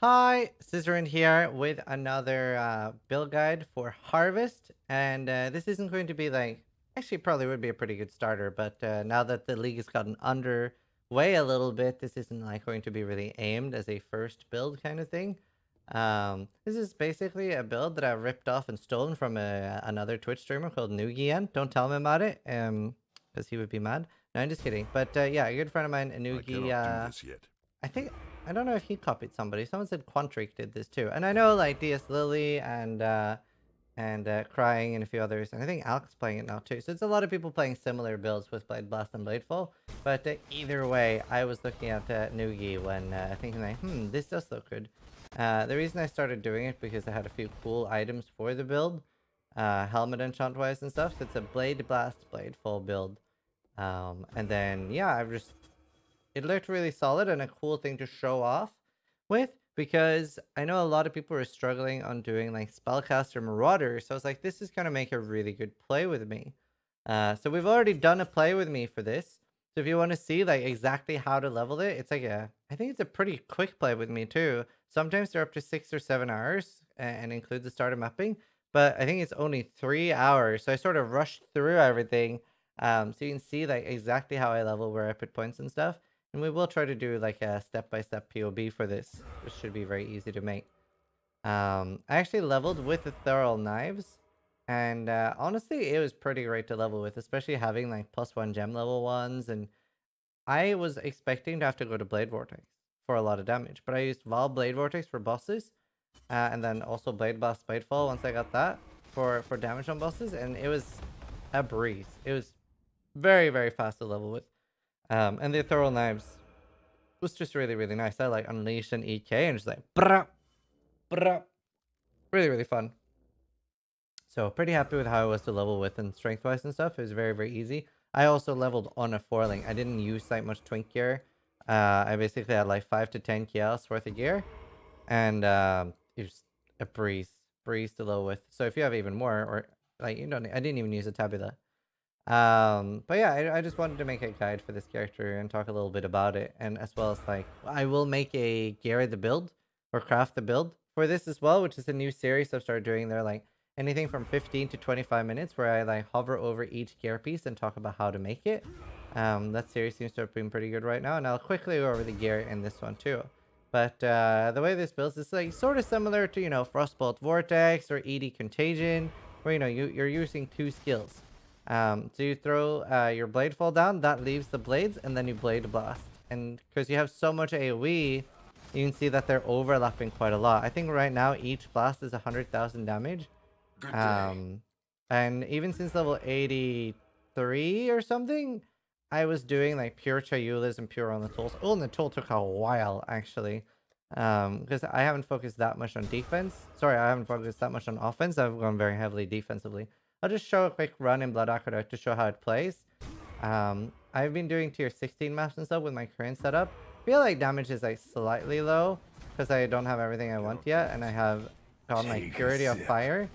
Hi, Zizaran here with another build guide for Harvest. And this isn't going to be like, actually, probably would be a pretty good starter, but now that the league has gotten underway a little bit, this isn't like going to be really aimed as a first build kind of thing. This is basically a build that I ripped off and stolen from another Twitch streamer called Nugian. Don't tell him about it, because he would be mad. No, I'm just kidding. But yeah, a good friend of mine, I Nugi, cannot do this yet. I think I don't know if he copied somebody. Someone said Quantric did this too, and I know like DS Lily and Crying and a few others, and I think Alex playing it now too. So it's a lot of people playing similar builds with Bladeblast and Bladefall. But either way, I was looking at Nugi when thinking like, this does look good. The reason I started doing it because I had a few cool items for the build, helmet enchant wise and stuff. So it's a Bladeblast Bladefall build, and then yeah, it looked really solid and a cool thing to show off with, because I know a lot of people are struggling on doing like Spellcaster Marauder. So I was like, this is going to make a really good play with me. So we've already done a play with me for this. So if you want to see like exactly how to level it, it's like I think it's a pretty quick play with me too. Sometimes they're up to 6 or 7 hours and include the starter mapping, but I think it's only 3 hours. So I sort of rushed through everything. So you can see like exactly how I level, where I put points and stuff. And we will try to do like a step-by-step POB for this, which should be very easy to make. I actually leveled with the Thurl Knives, and honestly, it was pretty great to level with, especially having like +1 gem level ones. And I was expecting to have to go to Blade Vortex for a lot of damage, but I used Val Blade Vortex for bosses, and then also Blade Blast Spitefall once I got that for damage on bosses, and it was a breeze. It was very, very fast to level with. And the Thurl Knives was just really, really nice. I like unleash an EK and just like brah, brah. Really, really fun. So pretty happy with how I was to level with, and strength wise and stuff. It was very, very easy. I also leveled on a foiling. I didn't use like much twink gear. I basically had like 5 to 10 KLs worth of gear, and it was a breeze to level with. So if you have even more, or like I didn't even use a tabula. But yeah, I just wanted to make a guide for this character and talk a little bit about it, and as well as like I will make a Gary the build or craft the build for this as well, which is a new series I've started doing. There like anything from 15 to 25 minutes where I like hover over each gear piece and talk about how to make it. That series seems to have been pretty good right now, and I'll quickly go over the gear in this one too. But the way this builds is like sort of similar to Frostbolt Vortex or ED Contagion, where you're using 2 skills. So you throw your Bladefall down, that leaves the blades, and then you Blade Blast. And because you have so much AoE, you can see that they're overlapping quite a lot. I think right now each blast is 100,000 damage. Good day. And even since level 83 or something, I was doing like pure Chayulas and pure on the tools. Oh, and the tool took a while actually. Because I haven't focused that much on defense. Sorry, I haven't focused that much on offense. I've gone very heavily defensively. I'll just show a quick run in Blood Aqueduct to show how it plays. I've been doing tier 16 maps and stuff with my current setup. I feel like damage is like slightly low because I don't have everything I want yet, and I have gone like Purity of Fire.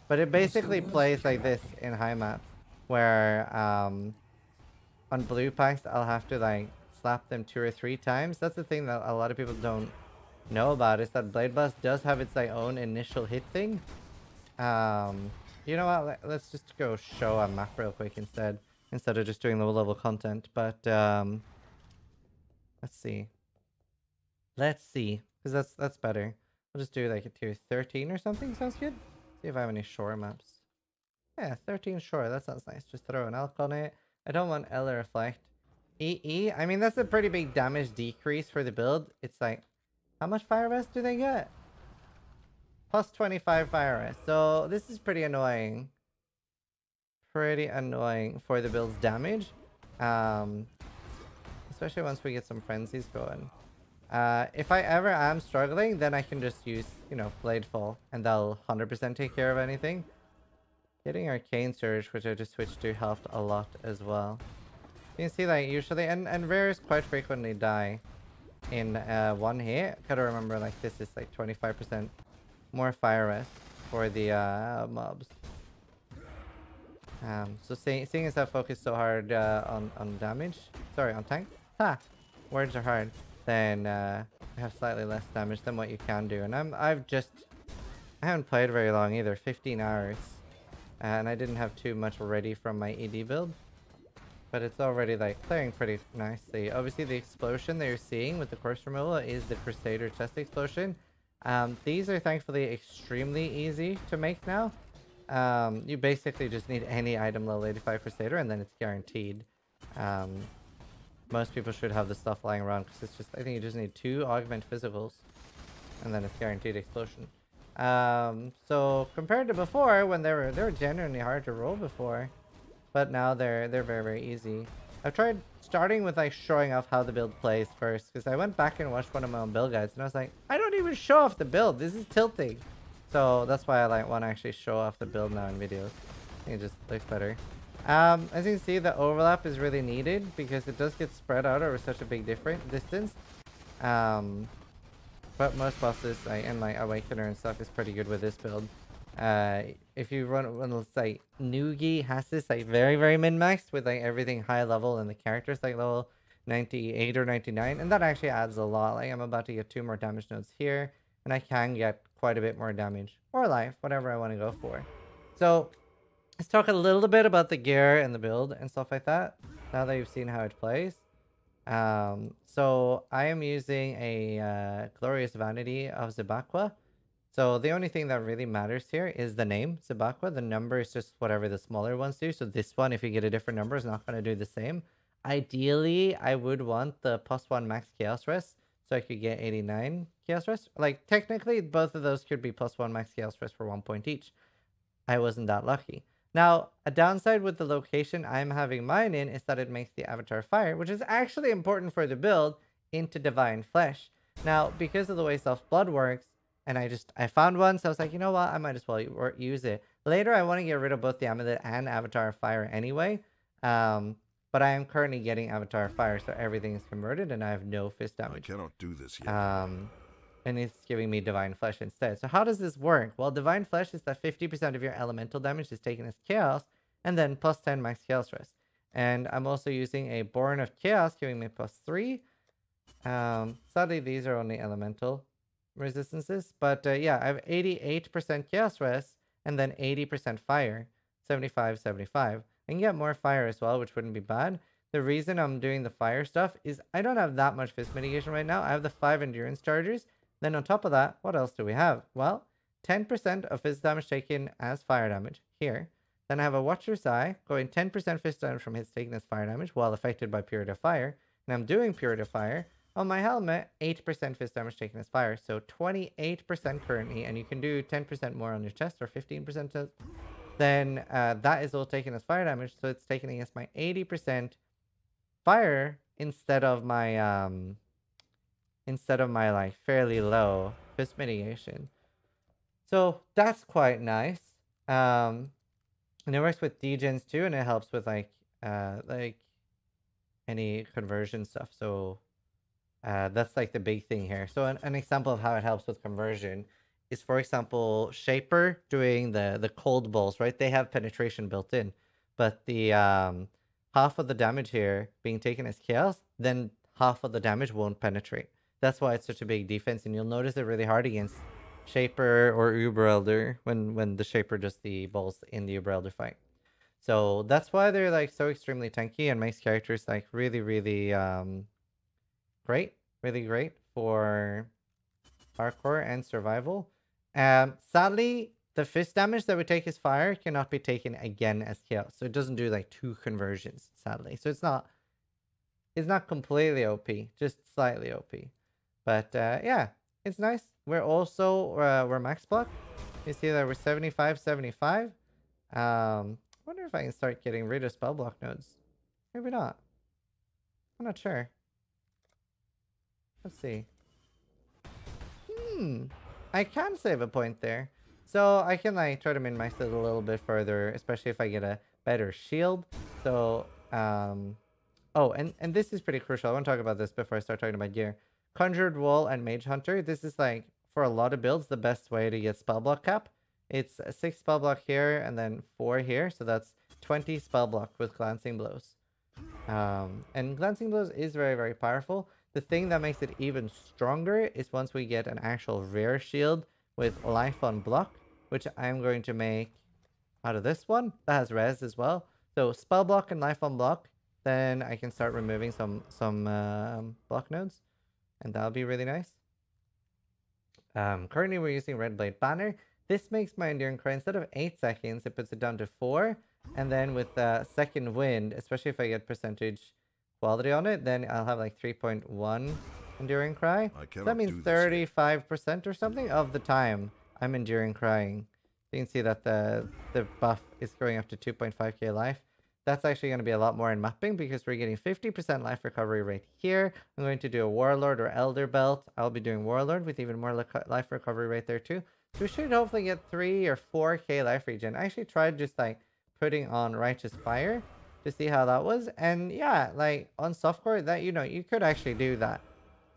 But it basically plays like this in high maps, where on blue packs I'll have to like slap them 2 or 3 times. That's the thing that a lot of people don't know about, is that Blade Blast does have its like own initial hit thing. You know what? Let's just go show a map real quick instead of just doing low level content. But let's see, because that's better. We'll just do like a tier 13 or something. Sounds good. See if I have any shore maps. Yeah, 13 shore. That sounds nice. Just throw an elk on it. I don't want Ella Reflect. EE. I mean, that's a pretty big damage decrease for the build. It's like, how much fire rest do they get? Plus 25 fire rest. So this is pretty annoying. Pretty annoying for the build's damage. Especially once we get some frenzies going. If I ever am struggling, then I can just use, Bladefall, and that'll 100% take care of anything. Getting Arcane Surge, which I just switched to, helped a lot as well. You can see that usually, and rares quite frequently die in one hit. Gotta remember, like, this is like 25% more fire rest for the mobs. So seeing as I focus so hard on damage, sorry, on tank, words are hard, then have slightly less damage than what you can do. And I haven't played very long either, 15 hours. And I didn't have too much already from my ED build. But it's already like clearing pretty nicely. Obviously the explosion that you're seeing with the course removal is the Crusader chest explosion. These are thankfully extremely easy to make now. You basically just need any item level 85 Crusader and then it's guaranteed. Most people should have the stuff lying around because it's just, I think you just need 2 augment physicals and then it's guaranteed explosion. So compared to before when they were genuinely hard to roll before, but now they're very, very easy. I've tried starting with like showing off how the build plays first because I went back and watched one of my own build guides and I was like, I don't even show off the build. This is tilting. So that's why I like want to actually show off the build now in videos. I think it just looks better. As you can see, the overlap is really needed because it does get spread out over such a big distance. But most bosses, and like Awakener and stuff, is pretty good with this build. If you run one of those, like, Nugi has this like very, very min-maxed with like everything high level and the characters like level 98 or 99, and that actually adds a lot. Like I'm about to get 2 more damage nodes here, and I can get quite a bit more damage or life, whatever I want to go for. So let's talk a little bit about the gear and the build and stuff like that, now that you've seen how it plays. So I am using a Glorious Vanity of Xibaqua. So the only thing that really matters here is the name, Xibaqua. The number is just whatever the smaller ones do. So this one, if you get a different number, is not going to do the same. Ideally, I would want the +1 max Chaos Rest, so I could get 89 Chaos Rest. Like, technically, both of those could be +1 max Chaos Rest for 1 point each. I wasn't that lucky. Now, a downside with the location I'm having mine in is that it makes the Avatar Fire, which is actually important for the build, into Divine Flesh. Now, because of the way Xophs Blood works, and I found one, so I was like, you know what, I might as well use it. Later, I want to get rid of both the Amulet and Avatar Fire anyway. But I am currently getting Avatar Fire, so everything is converted, and I have no fist damage. I cannot do this yet. And it's giving me Divine Flesh instead. So how does this work? Well, Divine Flesh is that 50% of your elemental damage is taken as Chaos, and then +10 max Chaos Rest. And I'm also using a Born of Chaos, giving me +3. Sadly, these are only elemental resistances, but yeah, I have 88% Chaos Rest, and then 80% Fire, 75, 75. I can get more Fire as well, which wouldn't be bad. The reason I'm doing the Fire stuff is I don't have that much Fist mitigation right now. I have the 5 Endurance Chargers. Then on top of that, what else do we have? Well, 10% of Fist damage taken as fire damage here. Then I have a Watcher's Eye, going 10% Fist damage from hits taken as fire damage while affected by Purity of Fire. And I'm doing Purity of Fire. On my helmet, 8% Fist damage taken as fire. So 28% currently, and you can do 10% more on your chest or 15%. Then that is all taken as fire damage. So it's taken against my 80% fire instead of my like fairly low fist mitigation. So that's quite nice. And it works with degens too, and it helps with like any conversion stuff. So that's like the big thing here. So an example of how it helps with conversion is, for example, Shaper doing the cold balls, right? They have penetration built in, but the half of the damage here being taken as chaos, then half of the damage won't penetrate. That's why it's such a big defense, and you'll notice it really hard against Shaper or Uber Elder when the Shaper does the balls in the Uber Elder fight. So that's why they're like so extremely tanky and makes characters like really, really great, really great for hardcore and survival. Sadly, the fist damage that we take as fire cannot be taken again as chaos, so it doesn't do like 2 conversions, sadly. So it's not completely OP, just slightly OP. But yeah, it's nice. We're also we're max block. You see that we're 75, 75. Wonder if I can start getting rid of spell block nodes. Maybe not. I'm not sure. Let's see. I can save a point there. So I can like try to min-max it a little bit further, especially if I get a better shield. So oh, and this is pretty crucial. I want to talk about this before I start talking about gear. Conjured Wall and Mage Hunter. This is like, for a lot of builds, the best way to get spell block cap. It's 6 spell block here and then 4 here. So that's 20 spell block with Glancing Blows. And Glancing Blows is very, very powerful. The thing that makes it even stronger is once we get an actual rare shield with life on block, which I'm going to make out of this one that has res as well. So spell block and life on block, then I can start removing some block nodes, and that'll be really nice. Currently we're using Red Blade Banner. This makes my Enduring Cry, instead of 8 seconds, it puts it down to 4. And then with Second Wind, especially if I get percentage quality on it, then I'll have like 3.1 Enduring Cry. So that means 35% or something of the time I'm Enduring Crying. You can see that the buff is going up to 2.5k life. That's actually going to be a lot more in mapping because we're getting 50% life recovery rate here. I'm going to do a Warlord or Elder Belt. I'll be doing Warlord with even more life recovery rate there too. So we should hopefully get 3 or 4k life regen. I actually tried just like putting on Righteous Fire to see how that was. And yeah, like on softcore, that, you know, you could actually do that.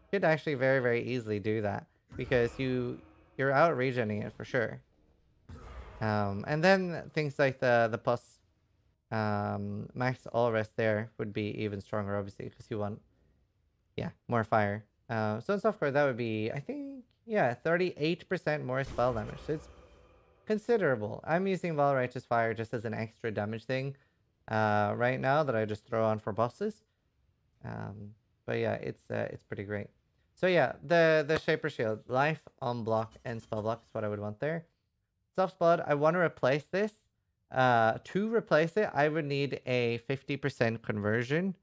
You could actually very, very easily do that because you're out regening it for sure. And then things like the plus max all rest there would be even stronger, obviously, because you want, yeah, more fire. So in softcore, that would be, I think, yeah, 38% more spell damage. So it's considerable. I'm using Val Righteous Fire just as an extra damage thing right now that I just throw on for bosses. But yeah, it's pretty great. So yeah, the Shaper Shield, life on block and spell block is what I would want there. Xophs Blood, I want to replace this. To replace it, I would need a 50% conversion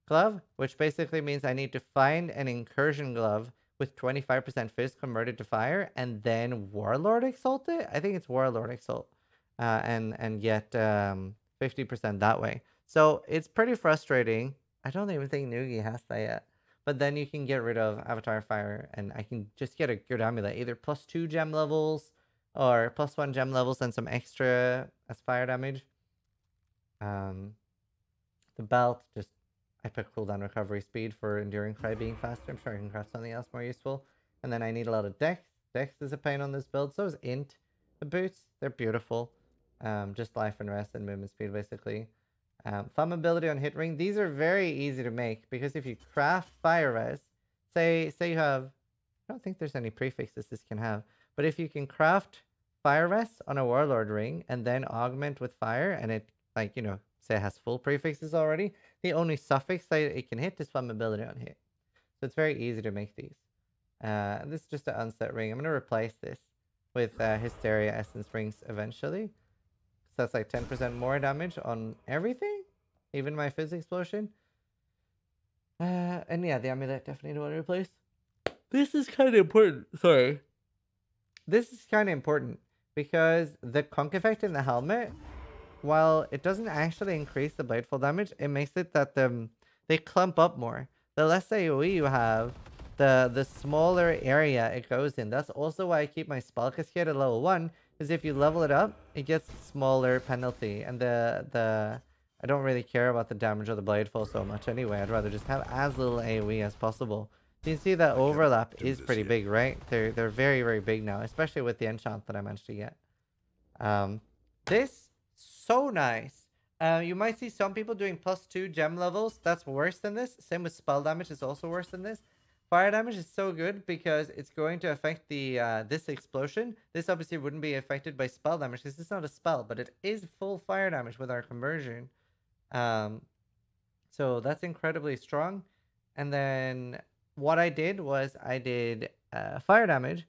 glove, which basically means I need to find an incursion glove with 25% fizz converted to fire, and then Warlord Exalt it. I think it's Warlord Exalt, and get 50% that way. So it's pretty frustrating. I don't even think Nugi has that yet. But then you can get rid of Avatar Fire, and I can just get a good amulet, either +2 gem levels or +1 gem levels and some extra as fire damage. The belt, just epic cooldown recovery speed for Enduring Cry being faster. I'm sure I can craft something else more useful. And then I need a lot of Dex. Dex is a pain on this build. So is Int. The boots, they're beautiful. Just life and rest and movement speed, basically. Flammability on hit ring. These are very easy to make because if you craft fire res, say you have, I don't think there's any prefixes this can have, but if you can craft fire res on a warlord ring and then augment with fire, and it, like, you know, say it has full prefixes already, the only suffix that it can hit is flammability on hit. So it's very easy to make these. This is just an unset ring. I'm going to replace this with Hysteria Essence rings eventually. So that's like 10% more damage on everything, even my Fizz Explosion. And yeah, the amulet definitely want to replace. This is kind of important. Sorry. This is kind of important because the conk effect in the helmet, while it doesn't actually increase the bladefall damage, it makes it that they clump up more. The less AoE you have, the smaller area it goes in. That's also why I keep my spell cascade at level 1, is if you level it up, it gets smaller penalty. And I don't really care about the damage of the bladefall so much anyway. I'd rather just have as little AoE as possible. You can see that overlap is pretty big, right? They're very, very big now, especially with the enchant that I managed to get. This, so nice. You might see some people doing +2 gem levels. That's worse than this. Same with spell damage is also worse than this. Fire damage is so good because it's going to affect the this explosion. This obviously wouldn't be affected by spell damage because it's not a spell, but it is full fire damage with our conversion. So that's incredibly strong. And then what I did was I did fire damage,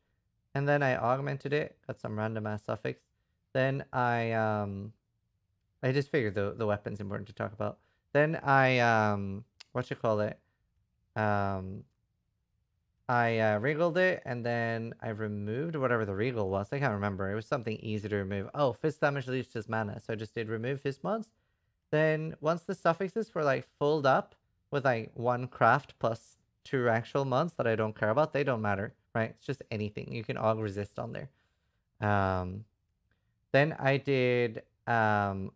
and then I augmented it, got some random ass suffix. Then I just figured the weapon's important to talk about. Then I I regaled it, and then I removed whatever the regal was. I can't remember. It was something easy to remove. Oh, fist damage leads to mana. So I just did remove fist mods. Then once the suffixes were like filled up with like 1 craft plus 2 actual mods that I don't care about, they don't matter, right? It's just anything. You can aug resist on there. Then I did I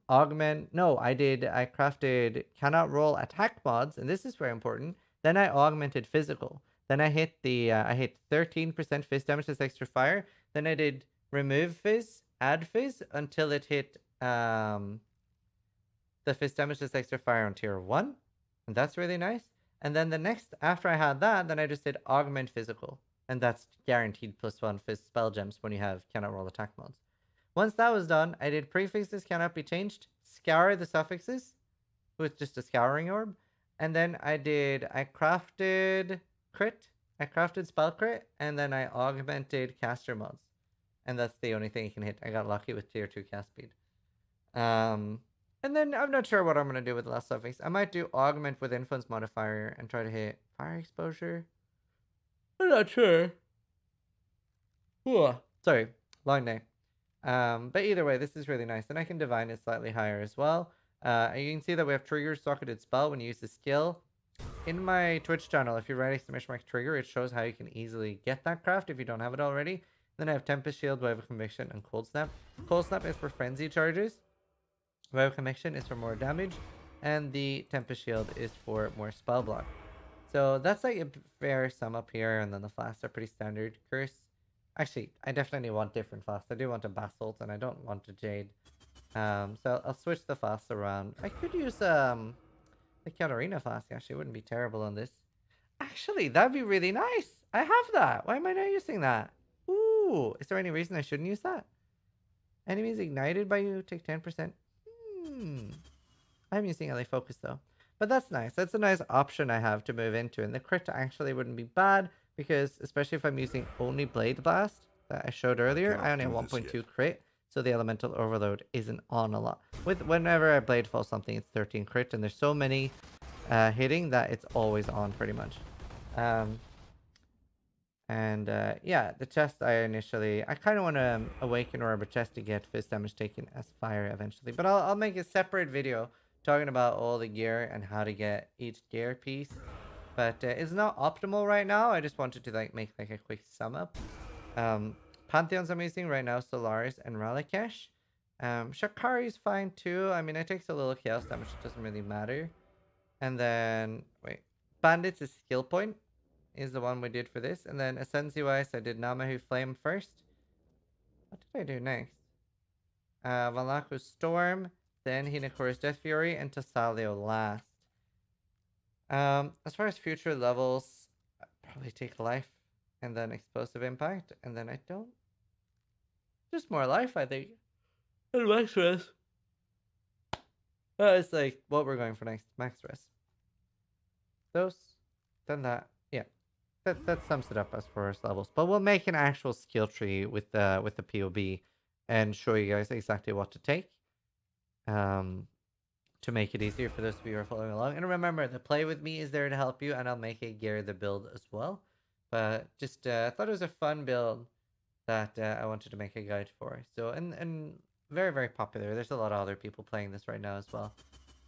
crafted cannot roll attack mods, and this is very important. Then I augmented physical. Then I hit I hit 13% fizz damage as extra fire. Then I did remove fizz, add fizz until it hit the fizz damage as extra fire on tier 1. And that's really nice. And then the next, after I had that, then I just did augment physical. And that's guaranteed +1 spell gems when you have cannot roll attack mods. Once that was done, I did prefixes cannot be changed, scour the suffixes with just a scouring orb. And then I crafted crit, I crafted spell crit, and then I augmented caster mods. And that's the only thing you can hit. I got lucky with tier 2 cast speed. And then I'm not sure what I'm going to do with the last suffix. I might do augment with influence modifier and try to hit fire exposure. I'm not sure. Ooh, sorry, long day. But either way, this is really nice. And I can divine it slightly higher as well. You can see that we have trigger socketed spell when you use the skill. In my Twitch channel, if you write exclamation mark trigger, it shows how you can easily get that craft if you don't have it already. Then I have Tempest Shield, Wave of Conviction, and Cold Snap. Cold Snap is for frenzy charges. Wave of Conviction is for more damage. And the Tempest Shield is for more spell block. So that's like a fair sum up here. And then the flasks are pretty standard. Curse. Actually, I definitely want different flasks. I do want a Basalt and I don't want a Jade. So I'll switch the flasks around. I could use the Katarina flask. Actually, it wouldn't be terrible on this. Actually, that'd be really nice. I have that. Why am I not using that? Ooh, is there any reason I shouldn't use that? Enemies ignited by you take 10%. I'm using LA Focus though. But that's nice. That's a nice option I have to move into. And the crit actually wouldn't be bad because especially if I'm using only Bladeblast that I showed earlier, I only have 1.2 crit. So the elemental overload isn't on a lot. Whenever I Bladefall something, it's 13 crit. And there's so many hitting that it's always on pretty much. Yeah, the chest I kind of want to awaken Orb chest to get fist damage taken as fire eventually. But I'll make a separate video talking about all the gear and how to get each gear piece. But it's not optimal right now. I just wanted to make a quick sum up. Pantheons I'm using right now, Solaris and Ralakesh. Shakari is fine too. I mean, it takes a little chaos damage. It doesn't really matter. And then, Bandits is skill point. Is the one we did for this. And then Ascensi wise, I did Namahu Flame first. What did I do next? Valaku's Storm, then Hinakora's Death Fury, and Tassalio last. As far as future levels, I'd probably take Life, and then Explosive Impact, and then I don't... Just more Life, I think. And Max Stress. It's like what we're going for next. Max Stress. Those, then that. Yeah. That sums it up as far as levels. But we'll make an actual skill tree with the POB and show you guys exactly what to take. To make it easier for those of you who are following along. And remember, the play with me is there to help you, and I'll make a gear the build as well. But just thought it was a fun build that I wanted to make a guide for. So and very, very popular. There's a lot of other people playing this right now as well.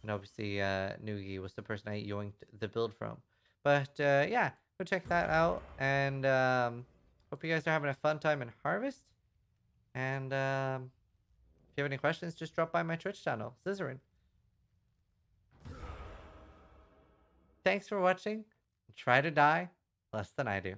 And obviously Noogie was the person I yoinked the build from. But yeah, go check that out. And hope you guys are having a fun time in Harvest. And if you have any questions, just drop by my Twitch channel, Zizaran. Thanks for watching. Try to die less than I do.